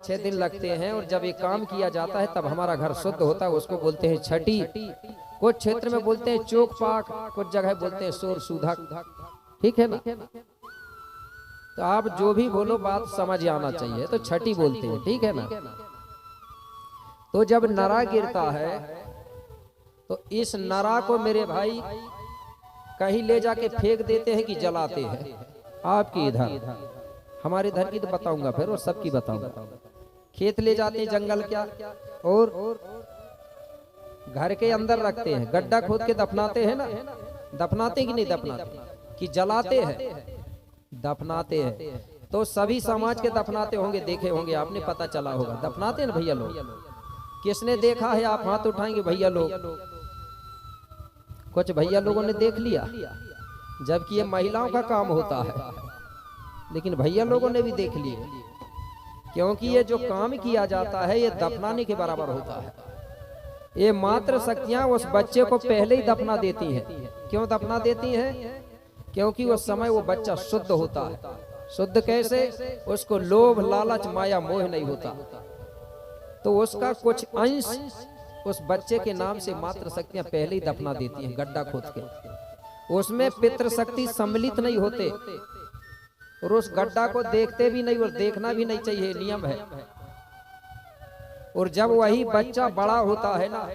6 दिन लगते हैं और जब ये काम किया जाता है तब हमारा घर शुद्ध होता है। उसको बोलते हैं छठी। कुछ क्षेत्र में बोलते हैं चोक पाक, कुछ जगह बोलते हैं सोर सूधक। ठीक है ना? तो आप जो भी बोलो बात समझ आना चाहिए, तो छठी बोलते हैं। ठीक है ना? तो जब नरा गिरता है तो इस नरा को मेरे भाई कहीं ले जाके फेंक देते हैं कि जलाते हैं। आपकी इधर, हमारे इधर की तो बताऊंगा फिर, और सबकी बताऊंगा। खेत ले जाते हैं, जंगल क्या, और घर के अंदर रखते हैं, गड्ढा खोद के दफनाते हैं ना। दफनाते कि नहीं दफनाते? कि जलाते हैं? दफनाते हैं। तो सभी समाज के दफनाते होंगे, देखे होंगे आपने, पता चला होगा। दफनाते हैं ना भैया लोग? किसने देखा है? आप हाथ उठाएंगे भैया लोग। कुछ भैया लोगों ने देख लिया, जबकि ये महिलाओं का काम होता है, लेकिन भैया लोगों ने भी देख लिए, क्योंकि ये जो काम किया जाता है ये दफनाने के बराबर होता है। ये मात्र शक्तियां उस बच्चे को पहले ही दफना देती हैं। क्यों दफना देती हैं? क्योंकि उस समय वो बच्चा शुद्ध होता है। शुद्ध कैसे? उसको लोभ लालच माया मोह नहीं होता, तो उसका कुछ अंश उस बच्चे के नाम से मात्र शक्तियां पहले ही दफना देती हैं, गड्ढा खोद के। उसमें पितृ शक्ति सम्मिलित नहीं होते, और उस गड्ढा को देखते भी नहीं, और देखना भी नहीं चाहिए, नियम है। और जब वही बच्चा बड़ा होता है ना,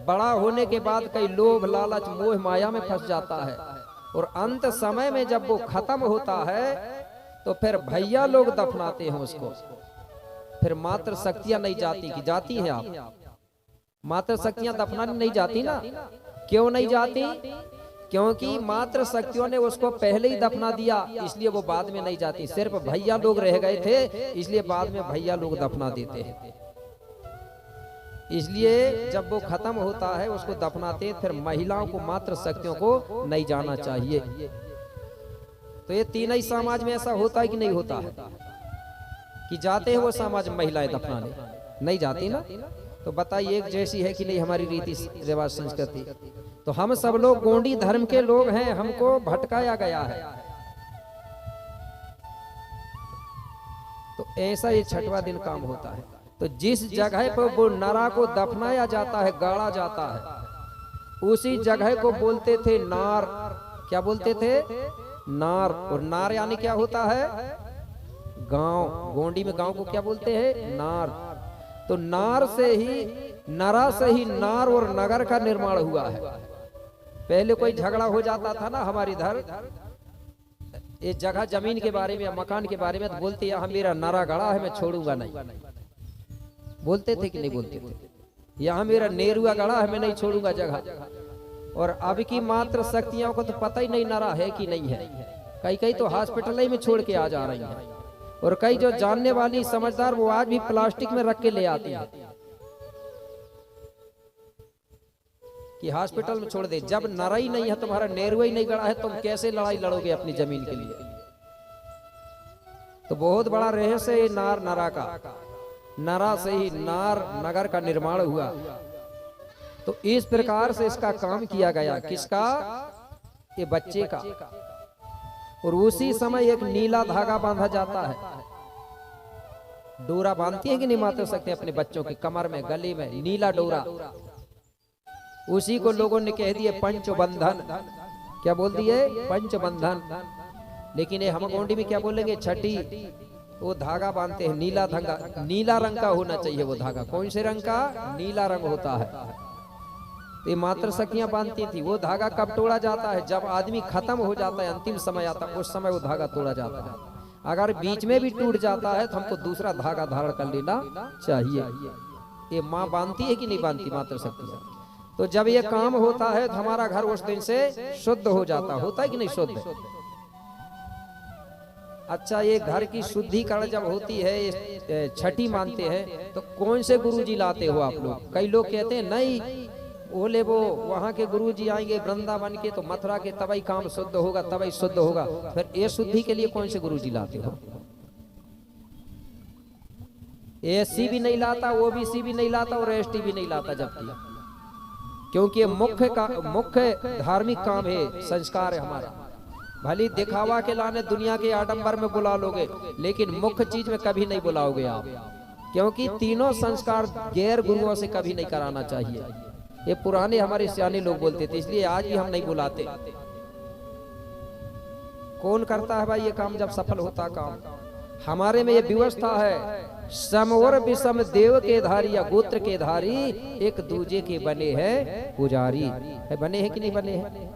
बड़ा होने के बाद कई लोभ लालच मोह माया में फंस जाता है, और अंत समय में जब वो खत्म होता है तो फिर भैया लोग दफनाते हैं उसको। फिर मात्र शक्तियां नहीं जाती, कि जाती हैं आप? मात्र शक्तियां दफनाने नहीं जाती ना। क्यों नहीं जाती? क्योंकि मात्र शक्तियों ने उसको पहले ही दफना दिया, इसलिए वो बाद में नहीं जाती। सिर्फ भैया लोग रह गए थे, इसलिए बाद में भैया लोग दफना देते हैं। इसलिए जब वो खत्म होता है उसको दफनाते, फिर महिलाओं को मात्र शक्तियों को नहीं जाना चाहिए। तो ये तीन ही समाज में ऐसा होता है कि नहीं होता है? कि जाते हैं वो समाज महिलाएं दफनाने? नहीं जाती ना। तो बताइए एक जैसी है कि नहीं हमारी रीति रिवाज संस्कृति? तो हम सब लोग गोंडी धर्म के लोग हैं, हमको भटकाया गया है। तो ऐसा ये छठवां दिन काम होता है। तो जिस जगह पर वो नरा को दफनाया जाता है, गाड़ा जाता है, उसी जगह को बोलते थे नार। क्या बोलते थे? नार। और नार यानी क्या होता है? गांव। गोंडी में गांव को क्या बोलते हैं? नार। तो नार से ही, नरा से ही नार और नगर का निर्माण हुआ है। पहले कोई झगड़ा हो जाता था ना हमारे इधर, ये जगह जमीन के बारे में, मकान के बारे में, तो बोलते यहाँ मेरा नरा गड़ा है, मैं छोड़ूंगा नहीं। बोलते थे कि नहीं बोलते थे? यहाँ मेरा नेरुआ गड़ा है, मैं नहीं छोड़ूंगा जगह। और अब की मात्र शक्तियों को तो पता ही नहीं नरा है कि नहीं है। कई कई तो हॉस्पिटल ही में छोड़ के आ जा रही हैं, और कई जो जानने वाली समझदार वो आज भी प्लास्टिक में रख के ले आती है कि हॉस्पिटल में छोड़ दे। जब नरा ही नहीं है, तुम्हारा नेरुआ ही नहीं गड़ा है, तुम कैसे लड़ाई लड़ोगे अपनी जमीन के लिए? तो बहुत बड़ा रहस्य है नार नरा का। नरा से ही नार नगर का निर्माण हुआ। तो इस प्रकार से इसका काम किया गया। किसका? ये बच्चे का। और उसी समय एक नीला धागा बांधा जाता है। डोरा बांधती है कि नहीं मात्र सकते अपने बच्चों के कमर में, गले में, नीला डोरा। उसी को लोगों ने कह दिए पंचबंधन। क्या बोल दिए? पंचबंधन। लेकिन ये हम गोंडी में क्या बोलेंगे? छठी। वो धागा बांधते हैं, नीला धागा, नीला रंग का होना चाहिए वो धागा। कौन से रंग का? नीला रंग होता है। ये मात्र शक्तियां बांधती थी। वो धागा कब तोड़ा जाता है? जब आदमी खत्म हो जाता है, अंतिम समय आता है, उस समय वो धागा तोड़ा जाता है। अगर बीच में भी टूट जाता है तो हमको दूसरा धागा धारण कर लेना चाहिए। ये माँ बांधती है कि नहीं बांधती मात्र शक्तियां? तो जब ये काम होता है तो हमारा घर उस दिन से शुद्ध हो जाता। होता है कि नहीं शुद्ध? अच्छा, ये घर की शुद्धिकरण जब होती है, छठी मानते हैं, तो कौन से गुरुजी लाते हो आप लोग? कई लोग कहते हैं नहीं, बोले वो वहाँ के गुरुजी आएंगे वृंदावन के, तो मथुरा के, तभी काम शुद्ध होगा, तभी शुद्ध होगा। फिर ये शुद्धि के लिए कौन से गुरुजी लाते हो? एससी भी नहीं लाता, ओबीसी भी नहीं लाता, और एसटी भी नहीं लाता। जबकि क्योंकि ये मुख्य धार्मिक काम है, संस्कार है हमारा। भली दिखावा के लाने दुनिया के आडंबर में बुला लोगे, लेकिन मुख्य चीज में कभी नहीं बुलाओगे आप। क्योंकि तीनों संस्कार गैर गुरुओं से कभी नहीं कराना चाहिए। ये पुराने हमारे सियाने लोग बोलते थे, इसलिए आज भी हम नहीं बुलाते। कौन करता है भाई ये काम जब सफल होता काम? हमारे में ये व्यवस्था है, सम और विषम देव के धारी या गोत्र के धारी एक दूजे के बने हैं पुजारी। है बने हैं कि नहीं बने हैं?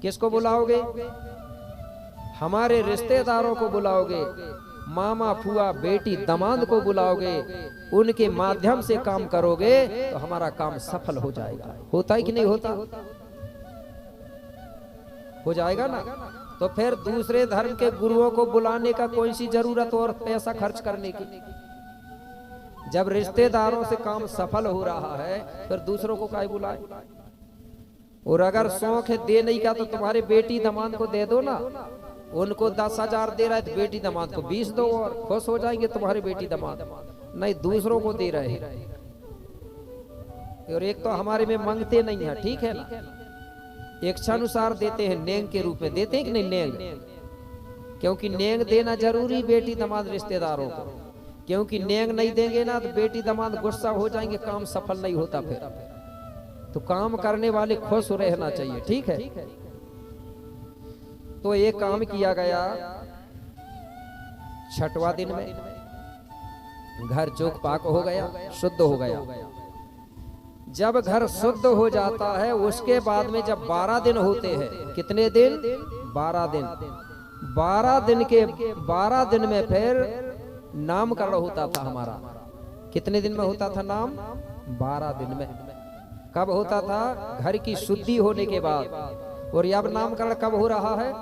किसको बुलाओगे? हमारे रिश्तेदारों को बुलाओगे, मामा फुआ बेटी दमाद को बुलाओगे, उनके माध्यम से काम करोगे तो हमारा काम सफल हो जाएगा। होता है कि नहीं होता? हो जाएगा ना। तो फिर दूसरे धर्म के गुरुओं को बुलाने का कोई सी जरूरत और पैसा खर्च करने की? जब रिश्तेदारों से काम सफल हो रहा है फिर दूसरों को काहे बुलाए? और अगर शौक है देने का तो तुम्हारे बेटी दमाद को दे दो ना। उनको 10,000 दे रहा है तो बेटी दमाद को 20 दो और खुश हो जाएंगे तुम्हारे बेटी दमाद। नहीं, दूसरों को दे रहे हैं। और एक तो हमारे में मांगते नहीं है, ठीक है ना, इच्छानुसार देते हैं, नेंग के रूप में देते हैं कि नहीं नेंग? क्योंकि नेंग देना जरूरी बेटी दमाद रिश्तेदारों को, क्योंकि नेंग नहीं देंगे ना तो बेटी दमाद गुस्सा हो जाएंगे, काम सफल नहीं होता फिर। तो काम करने वाले खुश रहना चाहिए, ठीक है। तो ये काम किया गया 6वां दिन में, घर चौक पाक हो गया, शुद्ध हो गया। जब घर शुद्ध हो जाता है उसके बाद में जब 12 दिन होते हैं, कितने दिन? 12 दिन। 12 दिन में फिर नामकरण होता था हमारा। कितने दिन में होता था नाम? 12 दिन में। कब होता था? घर की शुद्धि होने के बाद। और अब नामकरण कब हो रहा है?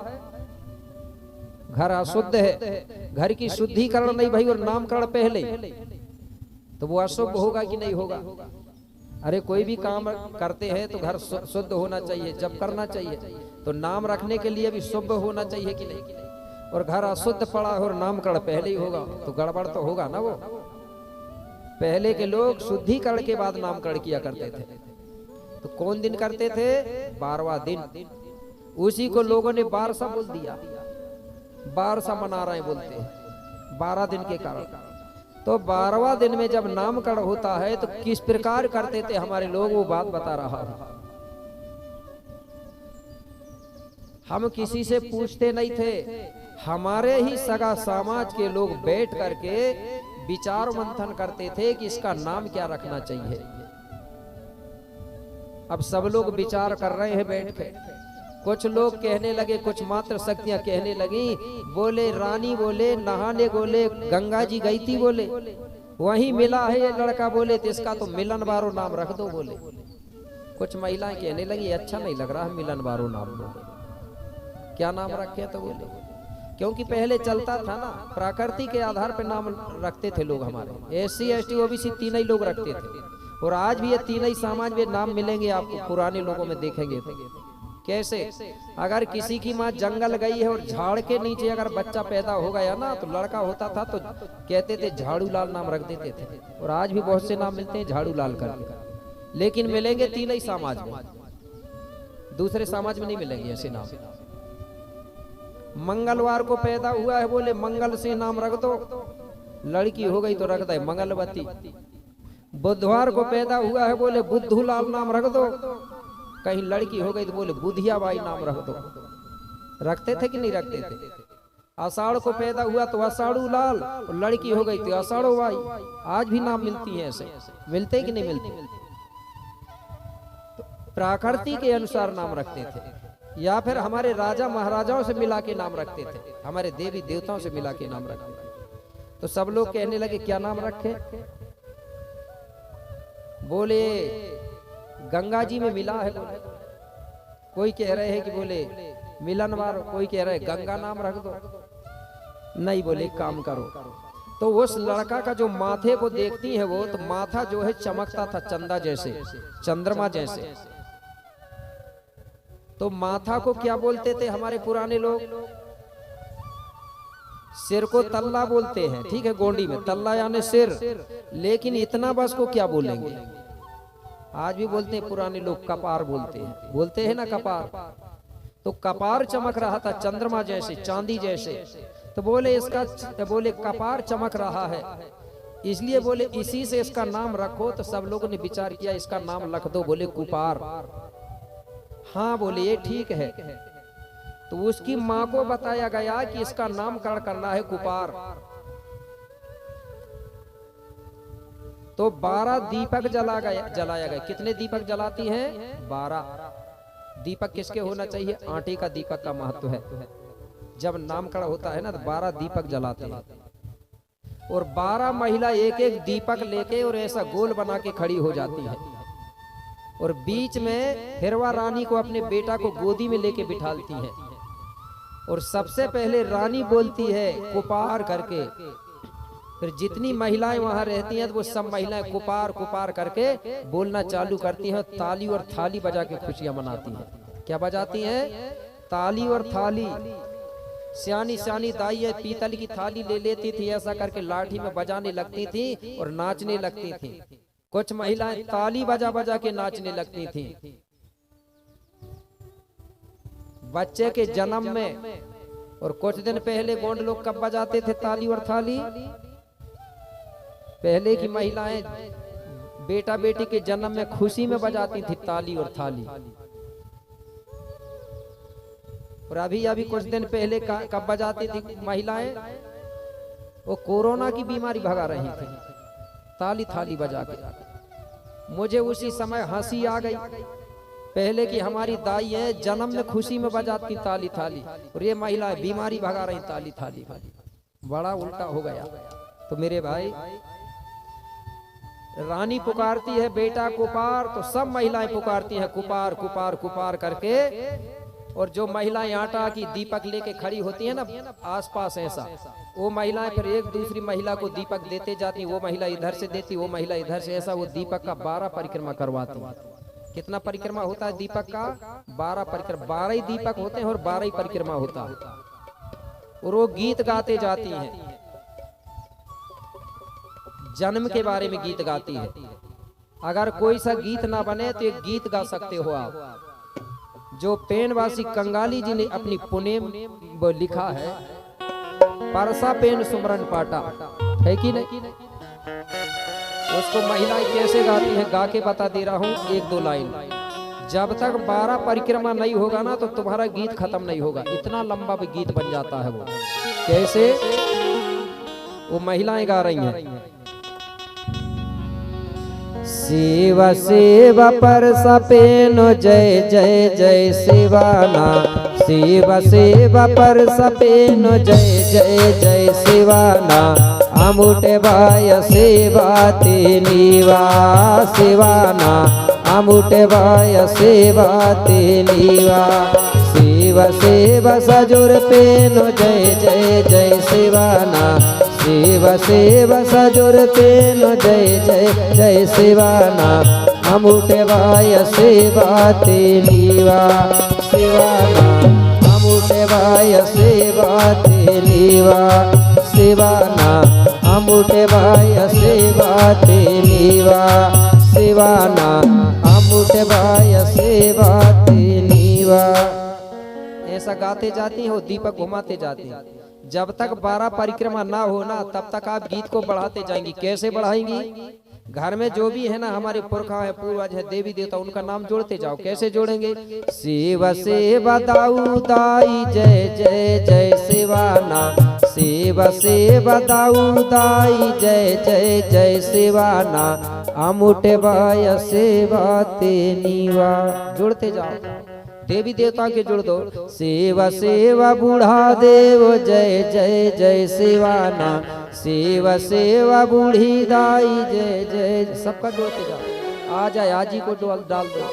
घर अशुद्ध है, घर की शुद्धिकरण नहीं भाई, और नामकरण पहले, तो वो अशुभ होगा कि नहीं होगा? अरे कोई भी काम करते हैं तो घर शुद्ध होना चाहिए जब करना चाहिए, तो नाम रखने के लिए भी शुभ होना चाहिए कि नहीं? और घर अशुद्ध पड़ा और नामकरण पहले ही होगा तो गड़बड़ तो होगा ना। वो पहले के लोग शुद्धिकरण के बाद नामकरण किया करते थे। तो कौन दिन करते थे? 12वां दिन। उसी को लोगों ने बारसा बोल दिया, बारसा मना रहे बोलते हैं 12 दिन के कारण। तो 12वां दिन में जब नामकरण होता है तो किस प्रकार करते थे हमारे लोग, वो बात बता रहा हूं। हम किसी से पूछते नहीं थे, हमारे ही सगा समाज के लोग बैठ करके विचार मंथन करते थे कि इसका नाम क्या रखना चाहिए। अब सब लोग विचार कर रहे हैं बैठ के। कुछ लोग कहने लगे, कुछ मात्र शक्तियां कहने लगी, बोले रानी, बोले नहाने, बोले गंगा जी गई थी, बोले वहीं मिला है ये लड़का, बोले तो इसका तो मिलन बारो नाम रख दो। बोले कुछ महिलाएं कहने लगी अच्छा नहीं लग रहा है मिलन बारो नाम, बोले क्या नाम रखे? तो बोले क्योंकि पहले चलता था ना, प्रकृति के आधार पर नाम रखते थे लोग हमारे। SC ST OBC तीन ही लोग रखते थे, और आज भी ये तीन ही समाज में नाम मिलेंगे आपको, पुराने लोगों में देखेंगे। कैसे? अगर किसी की माँ जंगल गई है और झाड़ के नीचे अगर बच्चा पैदा हो गया ना, तो लड़का होता था तो कहते थे झाड़ू लाल नाम रख देते थे। और आज भी बहुत से नाम मिलते हैं झाड़ू लाल करके, लेकिन मिलेंगे तीन ही समाज में, दूसरे समाज में नहीं मिलेंगे ऐसे नाम। मंगलवार को पैदा हुआ है, बोले मंगल से नाम रख दो, लड़की हो गई तो रख दे मंगलवती। बुधवार को पैदा हुआ है, बोले बुद्धू लाल नाम रख दो, कहीं लड़की हो गई तो बोले बुधिया बाई नाम रख दो। रखते थे कि नहीं रखते थे? आषाढ़ को पैदा हुआ तो आषाढ़ू लाल, और लड़की हो गई तो आषाढ़ो बाई। आज भी नाम मिलती है ऐसे, मिलते कि नहीं मिलते? तो प्रकृति के अनुसार नाम रखते थे, या फिर हमारे राजा महाराजाओं से मिला के नाम रखते थे, हमारे देवी देवताओं से मिला के नाम रखते थे। तो सब लोग कहने लगे क्या नाम रखे? बोले गंगा जी में मिला है, कोई कह रहे हैं कि बोले मिलनवार, कोई कह रहे गंगा नाम रख दो। नहीं, बोले काम करो। तो उस लड़का का जो माथे को देखती है वो, तो माथा जो है चमकता था चंदा जैसे, चंद्रमा जैसे। तो माथा को क्या बोलते थे हमारे पुराने लोग? सिर को तल्ला बोलते हैं, ठीक है, गोंडी में तल्ला यानी सिर, लेकिन इतना बस को क्या बोलेंगे? आज भी बोलते हैं पुराने लोग, कपार बोलते हैं ना कपार। तो कपार चमक रहा था चंद्रमा जैसे, चांदी जैसे। तो बोले इसका, बोले कपार चमक रहा है, इसलिए बोले इसी से इसका नाम रखो। तो सब लोगों ने विचार किया इसका नाम रख दो, बोले कुपार। हाँ बोले ये ठीक है। तो उसकी माँ को बताया गया कि इसका नामकरण करना है कुपार। तो 12 दीपक जलाया गया। कितने दीपक जलाती हैं? 12 दीपक। किसके होना चाहिए? आटे का दीपक का महत्व है। जब नामकरण होता है ना तो 12 दीपक जलाते हैं और 12 महिला एक एक दीपक लेके और ऐसा गोल बना के खड़ी हो जाती है और बीच में हिरवा रानी को अपने बेटा को गोदी में लेके बिठालती है और सबसे पहले रानी बोलती है कुपार करके। फिर जितनी महिलाएं वहां रहती हैं तो वो सब महिलाएं कुपार कुपार करके बोलना चालू करती हैं। ताली और थाली बजा के खुशियां मनाती हैं। क्या बजाती हैं? ताली और थाली। सियानी सियानी दाई है पीतल की थाली ले लेती थी, ऐसा करके लाठी में बजाने लगती थी और नाचने लगती थी। कुछ महिलाएं ताली बजा बजा के नाचने लगती थी। बच्चे के जन्म में और कुछ दिन पहले गोंड लोग कब बजाते थे ताली और थाली? पहले की महिलाएं बेटा बेटी के जन्म में खुशी में बजाती थी ताली और थाली। और अभी कुछ दिन पहले कब बजाती थी महिलाएं? वो कोरोना की बीमारी भगा रही थी ताली थाली बजा के। मुझे उसी समय हंसी आ गई। पहले की हमारी दाई है जन्म में खुशी में बजाती ताली थाली और ये महिलाएं बीमारी भगा रही ताली थाली। बड़ा उल्टा हो गया। तो मेरे भाई रानी पुकारती है बेटा कुपार तो सब महिलाएं पुकारती हैं कुपार कुपार कुपार करके। और जो महिलाएं आटा की दीपक लेके खड़ी होती है ना आसपास ऐसा, वो महिलाएं फिर एक दूसरी महिला को दीपक देते जाती। वो महिला इधर से देती, वो महिला इधर से, ऐसा वो दीपक का 12 परिक्रमा करवाती। कितना परिक्रमा होता है दीपक का? 12 परिक्रमा। 12 ही दीपक होते हैं और 12 ही परिक्रमा होता है। और वो गीत गाते जाती हैं। जन्म के बारे में गीत गाती है। अगर कोई सा गीत ना बने तो एक गीत गा सकते हो आप, जो पेनवासी कंगाली जी ने अपनी पुणे में लिखा है, परसा पेन सुमरन पाटा, है कि नहीं? उसको महिलाएं कैसे गाती हैं गा के बता दे रहा हूं 1-2 लाइन। जब तक 12 परिक्रमा नहीं होगा ना तो तुम्हारा गीत खत्म नहीं होगा। इतना लंबा भी गीत बन जाता है वो। कैसे? वो महिलाएं गा रही हैं, शिव शिव परसा पेनो जय जय जय शिवाना, शिव शिव परसा पेनो जय जय जय शिवाना, अमुटे बाय सेवाते नीवा शिवाना, अमुटे बाय सेवाते नीवा, शिव शिव सजुर पेनो जय जय जय शिवाना, शिव शिव सजुर पेनो जय जय जय शिवाना, अमुटे बाय सेवाते नीवा शिवाना, अमुटे बाय सेवाते नीवा शिवाना, अमुटे बाय सेवाते नीवा शिवाना, अमुटे बाय सेवाते नीवा। ऐसा गाते जाती हो, दीपक घुमाते जाते हैं। जब तक 12 परिक्रमा ना हो ना तब तक आप गीत को बढ़ाते जाएंगी। कैसे बढ़ाएंगी? घर में जो भी है ना हमारे पुरखा है, पूर्वज है, देवी देवता, उनका नाम जोड़ते जाओ। कैसे जोड़ेंगे? शिव शिव दाऊ दाई जय जय जय शिवाना, शिव शिव दाऊ दाई जय जय जय शिवाना, अमुटे बाय सेवाते नीवा। जोड़ते जाओ, देवी देवता के जुड़ दो। सेवा सेवा बूढ़ा देव जय जय जय शिवाना, सेवा सेवा बूढ़ी दाई जय जय, सबका जोड़ते जाओ। आ जाए आजी को डाल दो।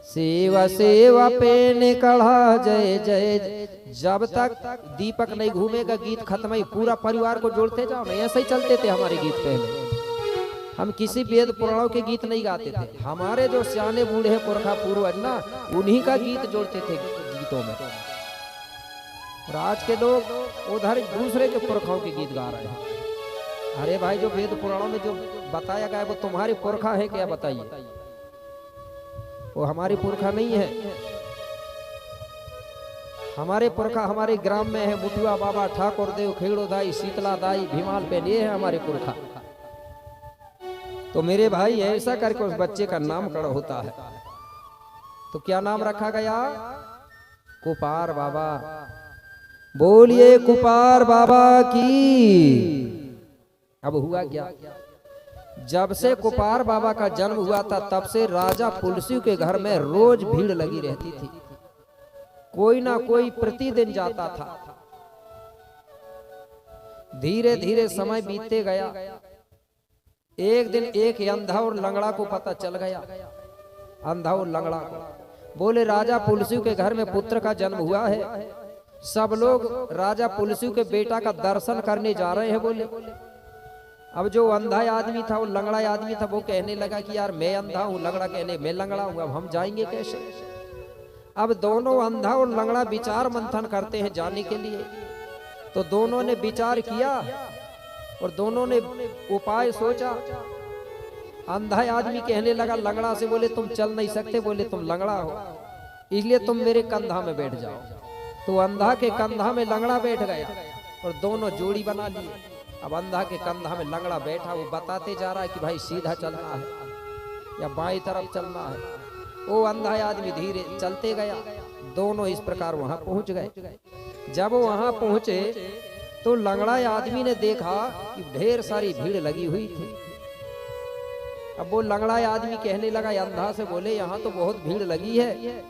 सेवा सेवा पेन कढ़ा जय जय। जब तक दीपक नहीं घूमेगा गीत खत्म ही। पूरा परिवार को जोड़ते जाओ ना। ऐसे ही चलते थे हमारे गीत पहले। हम किसी वेद पुराणों के गीत नहीं गाते थे। हमारे जो सियाने बूढ़े पुरखा पूर्वज ना उन्हीं का गीत जोड़ते थे गीतों में। और आज के लोग उधर दूसरे के पुरखाओं के गीत गा रहे हैं। अरे भाई, जो वेद पुराणों में जो बताया गया है वो तुम्हारे पुरखा है क्या? बताइए। वो हमारे पुरखा नहीं है। हमारे पुरखा हमारे ग्राम में है। मुटुआ बाबा, ठाकुर देव, खेड़ो दाई, शीतला दाई, भीमाल पे ये है हमारे पुरखा। तो मेरे भाई ऐसा करके उस बच्चे का नामकरण होता है। तो क्या नाम रखा गया? कुपार बाबा। बोलिए कुपार बाबा की। अब हुआ क्या, जब से कुपार बाबा का जन्म हुआ था तब से राजा पुलसियों के घर में रोज भीड़ लगी रहती थी। कोई ना कोई प्रतिदिन जाता था। धीरे धीरे समय बीतते गया। एक दिन एक अंधा और लंगड़ा को पता चल गया। अंधा और लंगड़ा को बोले राजा पुलसियों के घर में पुत्र का जन्म हुआ है, सब लोग राजा पुलसियों के बेटा का दर्शन करने जा रहे हैं। बोले अब जो अंधा आदमी था, वो लंगड़ा आदमी था, वो कहने लगा कि यार मैं अंधा हूँ, लंगड़ा कहने मैं लंगड़ा हूँ, अब हम जाएंगे कैसे? अब दोनों अंधा और लंगड़ा विचार मंथन करते हैं जाने के लिए। तो दोनों ने विचार किया और दोनों ने उपाय सोचा। अंधा आदमी कहने लगा लंगड़ा से, बोले तुम चल नहीं सकते, बोले तुम लंगड़ा हो, इसलिए तुम मेरे कंधा में बैठ जाओ। तो अंधा के कंधा में लंगड़ा बैठ गया और दोनों जोड़ी बना लिए। अब अंधा के कंधा में लंगड़ा बैठा, वो बताते जा रहा है कि भाई सीधा चलना है या बाईं तरफ चलना है। वो अंधा आदमी धीरे चलते गया। दोनों इस प्रकार वहां पहुंच गए। जब वो वहां पहुंचे तो लंगड़ा आदमी ने देखा कि ढेर सारी भीड़ लगी हुई थी। अब वो लंगड़ा आदमी कहने लगा अंधा से, बोले यहाँ तो बहुत भीड़ लगी है,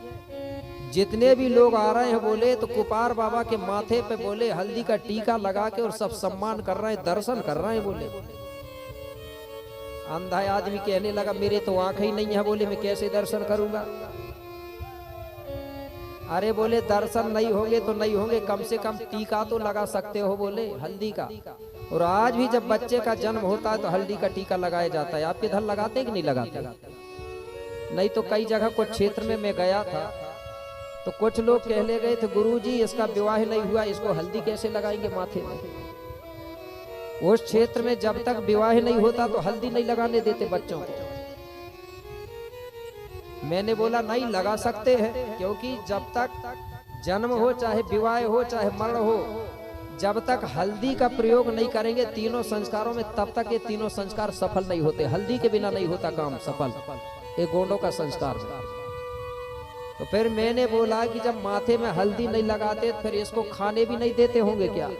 जितने भी लोग आ रहे हैं बोले तो कुपार बाबा के माथे पे बोले हल्दी का टीका लगा के और सब सम्मान कर रहे हैं, दर्शन कर रहे हैं। बोले अंधा आदमी कहने लगा मेरे तो आंखें ही नहीं है, बोले मैं कैसे दर्शन करूंगा? अरे बोले दर्शन नहीं होंगे तो नहीं होंगे, कम से कम टीका तो लगा सकते हो, बोले हल्दी का। और आज भी जब बच्चे का जन्म होता है तो हल्दी का टीका लगाया जाता है। आपके इधर लगाते कि नहीं लगाते? नहीं तो कई जगह कुछ क्षेत्र में मैं गया था तो कुछ लोग कहने गए थे गुरुजी इसका विवाह नहीं हुआ, इसको हल्दी कैसे लगाएंगे माथे में? उस क्षेत्र में जब तक विवाह नहीं होता तो हल्दी नहीं लगाने देते बच्चों को। मैंने बोला नहीं लगा सकते हैं, क्योंकि जब तक जन्म हो, चाहे विवाह हो, चाहे मरण हो, जब तक हल्दी का प्रयोग नहीं करेंगे तीनों संस्कारों में, तब तक ये तीनों संस्कार सफल नहीं होते। हल्दी के बिना नहीं होता काम सफल, ये गोंडों का संस्कार। तो फिर मैंने बोला कि जब माथे में हल्दी नहीं लगाते फिर इसको खाने भी नहीं देते होंगे क्या?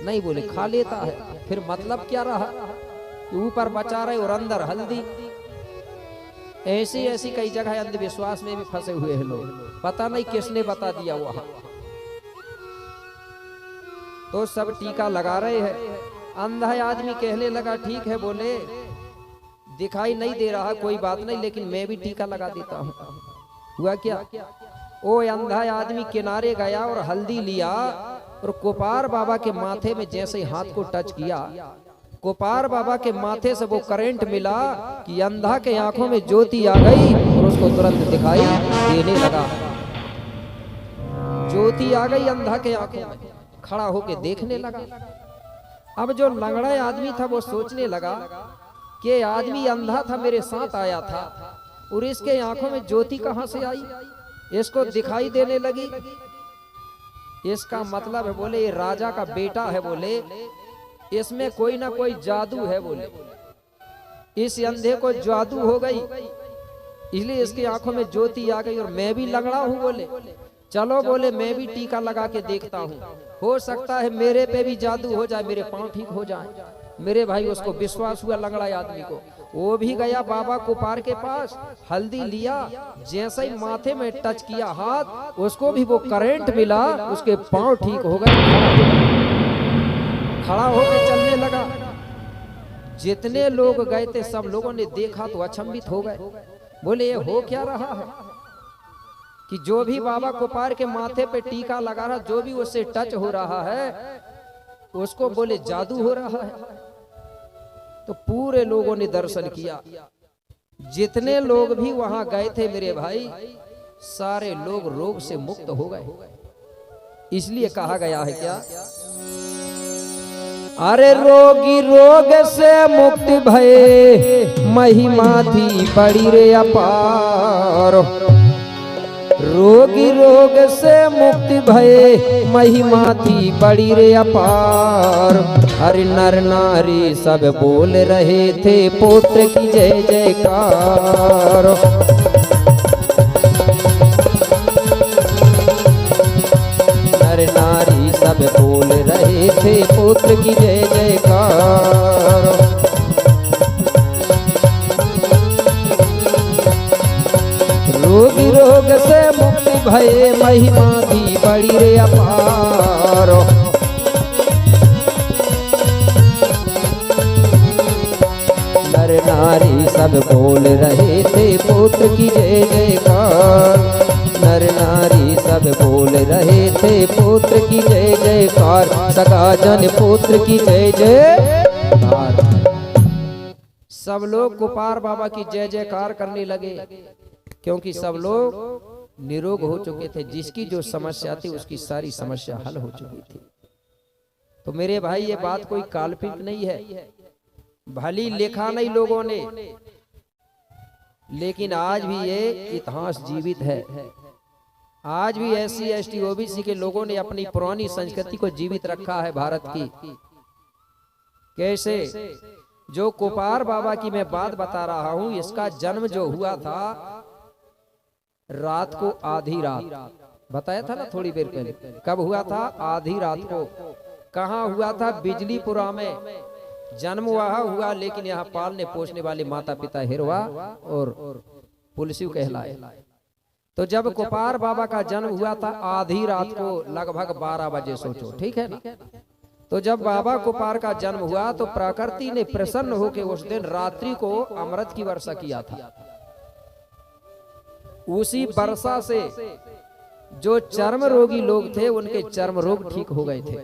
नहीं, बोले खा लेता है। फिर मतलब क्या रहा कि ऊपर बचा रहे और अंदर हल्दी। ऐसी ऐसी कई जगह अंधविश्वास में भी फंसे हुए हैं लोग, पता नहीं किसने बता दिया वहां। तो सब टीका लगा रहे हैं। अंधा आदमी कहने लगा ठीक है, बोले दिखाई नहीं दे रहा कोई बात नहीं, लेकिन मैं भी टीका लगा देता हूँ। हुआ क्या, वो अंधा आदमी किनारे गया और हल्दी लिया और कुपार बाबा के माथे में जैसे हाथ को टच किया, कुपार बाबा के माथे से वो करंट मिला कि अंधा के आंखों में ज्योति आ गई और उसको तुरंत दिखाई देने लगा। ज्योति आ गई अंधा के आंखों में, खड़ा होके देखने लगा। अब जो लंगड़ा आदमी था वो सोचने लगा कि आदमी अंधा था, मेरे साथ आया था और इसके आंखों में ज्योति कहां से आई, इसको दिखाई देने लगी। इसका मतलब है बोले ये राजा का बेटा है, बोले इसमें कोई ना कोई जादू है, बोले इस अंधे को जादू हो गई इसलिए इसकी आंखों में ज्योति आ गई। और मैं भी लंगड़ा हूं, बोले चलो बोले मैं भी टीका लगा के देखता हूं, हो सकता है मेरे पे भी जादू हो जाए, मेरे पांव ठीक हो जाए। मेरे भाई उसको विश्वास हुआ लंगड़ा आदमी को, वो भी गया बाबा कुपार के पास, हल्दी लिया, जैसे ही माथे में टच किया हाथ, उसको भी वो करंट मिला, उसके पांव ठीक हो गए, खड़ा होकर चलने लगा। जितने लोग गए थे सब लोगों ने देखा तो अचंभित हो गए, बोले ये हो क्या रहा है कि जो भी बाबा कुपार के माथे पे टीका लगा रहा, जो भी उससे टच हो रहा है उसको बोले जादू हो रहा है। तो पूरे लोगों ने दर्शन किया, जितने लोग भी वहां गए थे मेरे भाई, सारे लोग रोग से मुक्त हो गए। इसलिए कहा गया है क्या, अरे रोगी रोग से मुक्ति भये, महिमा थी बड़ी रे अपार। रोगी रोग से मुक्ति भये महिमा थी बड़ी रे अपार। हरि नर नारी सब बोल रहे थे पुत्र की जय जयकार। नर नारी सब बोल रहे थे पुत्र की जय जयकार। रोगी रोग से मुक्ति भये महिमा थी बड़ी रे अपार। नर नारी सब बोल रहे थे पुत्र की जय जयकार। नर नारी सब बोल रहे थे पुत्र की जय जयकार। सगा जन पुत्र की जय जयकार। सब लोग गोपाल बाबा की जय जयकार करने लगे, क्योंकि सब लोग निरोग हो चुके थे। जिसकी जो समस्या थी उसकी सारी समस्या हल हो चुकी थी। तो मेरे भाई ये बात कोई काल्पनिक नहीं है, भली लिखा नहीं लोगों ने, लेकिन आज भी ये इतिहास जीवित है। आज भी SC ST OBC के लोगों ने अपनी पुरानी संस्कृति को जीवित रखा है भारत की। कैसे? जो गोपाल बाबा की मैं बात बता रहा हूं, इसका जन्म जो हुआ था रात को, आधी रात बताया था ना थोड़ी देर पहले। कब हुआ था? आधी रात को। कहाँ हुआ था? बिजलीपुरा में जन्म हुआ, लेकिन यहाँ पालने पोषने वाले माता पिता हिरवा और पुलसियु कहलाए। तो जब गोपाल बाबा का जन्म हुआ था आधी रात को, लगभग 12 बजे, सोचो, ठीक है ना। तो जब बाबा गोपाल का जन्म हुआ तो प्रकृति ने प्रसन्न होकर उस दिन रात्रि को अमृत की वर्षा किया था। उसी वर्षा से जो चर्म रोगी लोग थे उनके चर्म रोग ठीक हो गए थे।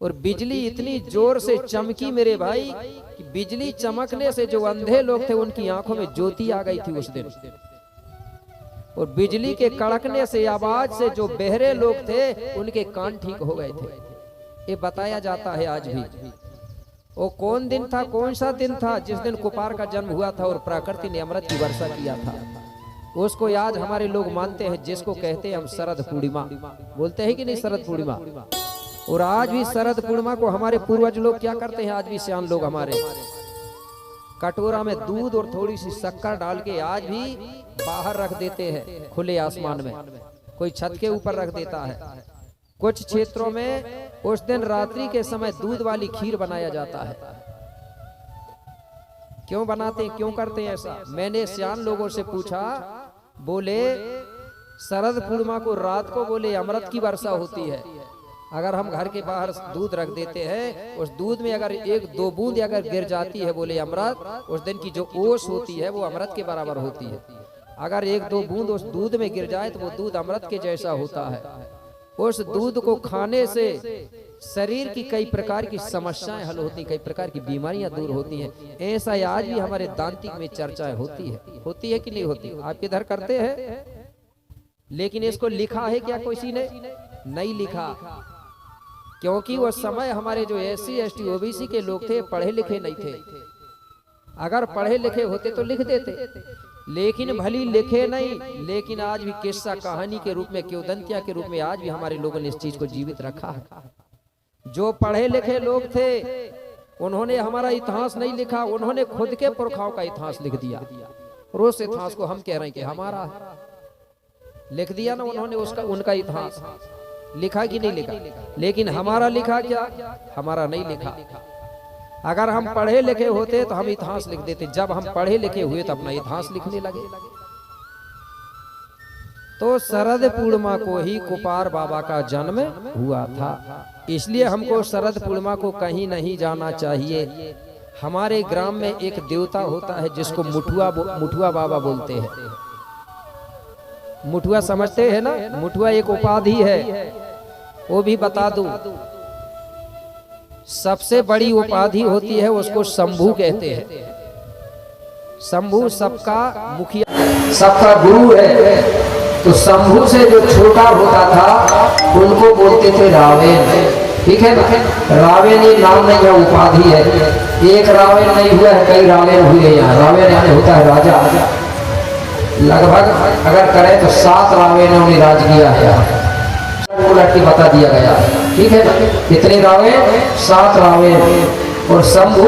और बिजली इतनी जोर से चमकी मेरे भाई कि बिजली चमकने से जो अंधे लोग थे उनकी आंखों में ज्योति आ गई थी उस दिन। और बिजली के कड़कने से, आवाज से जो बहरे लोग थे उनके कान ठीक हो गए थे। ये बताया जाता है आज भी। वो कौन दिन था, कौन सा दिन था जिस दिन गोपाल का जन्म हुआ था और प्रकृति ने अमृत की वर्षा किया था? उसको आज हमारे लोग मानते हैं, जिसको कहते हैं हम शरद पूर्णिमा। बोलते हैं कि नहीं शरद पूर्णिमा? और आज भी शरद पूर्णिमा को हमारे पूर्वज लोग क्या करते हैं, आज भी सियान लोग हमारे कटोरा में दूध और थोड़ी सी शक्कर डाल के आज भी बाहर रख देते हैं खुले आसमान में। कोई छत के ऊपर रख देता है। कुछ क्षेत्रों में उस दिन रात्रि के समय दूध वाली खीर बनाया जाता है। क्यों बनाते हैं, क्यों करते हैं ऐसा? मैंने सियान लोगों से पूछा, बोले शरद पूर्णिमा को रात को बोले अमृत की वर्षा होती है। अगर हम घर के बाहर दूध रख देते हैं, उस दूध में अगर 1-2 बूंद अगर गिर जाती है बोले अमृत, उस दिन की जो ओस होती है वो अमृत के बराबर होती है। अगर 1-2 बूंद उस दूध में गिर जाए तो वो दूध अमृत के जैसा होता है। उस दूध को खाने से शरीर की कई प्रकार की समस्याएं हल होती, कई प्रकार की बीमारियां दूर होती हैं। ऐसा आज भी हमारे दांतिक में चर्चाएं होती है कि नहीं होती? आप इधर करते हैं, लेकिन इसको लिखा है क्या किसी ने? नहीं लिखा, क्योंकि वो समय हमारे जो SC ST OBC के लोग थे पढ़े लिखे नहीं थे। अगर पढ़े लिखे होते तो लिख देते, लेकिन भली लिखे नहीं। लेकिन आज भी किस्सा कहानी के रूप में, किंवदंतियां के रूप में आज भी हमारे लोगों ने इस चीज को जीवित रखा है। जो पढ़े लिखे लोग थे उन्होंने हमारा इतिहास नहीं लिखा, उन्होंने खुद के पुरखाओं का इतिहास लिख दिया। और उस इतिहास को हम कह रहे हैं कि हमारा लिख दिया ना उन्होंने, उसका उनका इतिहास लिखा कि नहीं लिखा? लेकिन हमारा लिखा क्या? हमारा नहीं लिखा। अगर हम पढ़े लिखे होते तो हम इतिहास लिख देते। जब हम पढ़े लिखे हुए तो अपना इतिहास लिखने लगे। तो शरद पूर्णिमा को ही गोपाल बाबा का जन्म हुआ था। इसलिए हमको शरद पूर्णिमा को कहीं नहीं जाना चाहिए। हमारे ग्राम में एक देवता होता है जिसको मुठुआ बाबा बोलते हैं। मुठुआ समझते हैं ना? मुठुआ एक उपाधि है, वो भी बता दूं। सबसे बड़ी उपाधि होती है, उसको शंभू कहते हैं। शंभू सबका मुखिया, सबका गुरु है। तो शंभू से जो छोटा होता था उनको बोलते थे रावेन। ठीक है ना? रावेन ये नाम नहीं है, उपाधि है। एक रावेन नहीं हुआ है, कई रावेन हुए। यहाँ रावेन यानी होता है राजा। लगभग अगर करें तो 7 रावे ने उन्हें राज किया है, उलट के बता दिया गया। ठीक है ना, कितने रावे? 7 रावे। और शंभु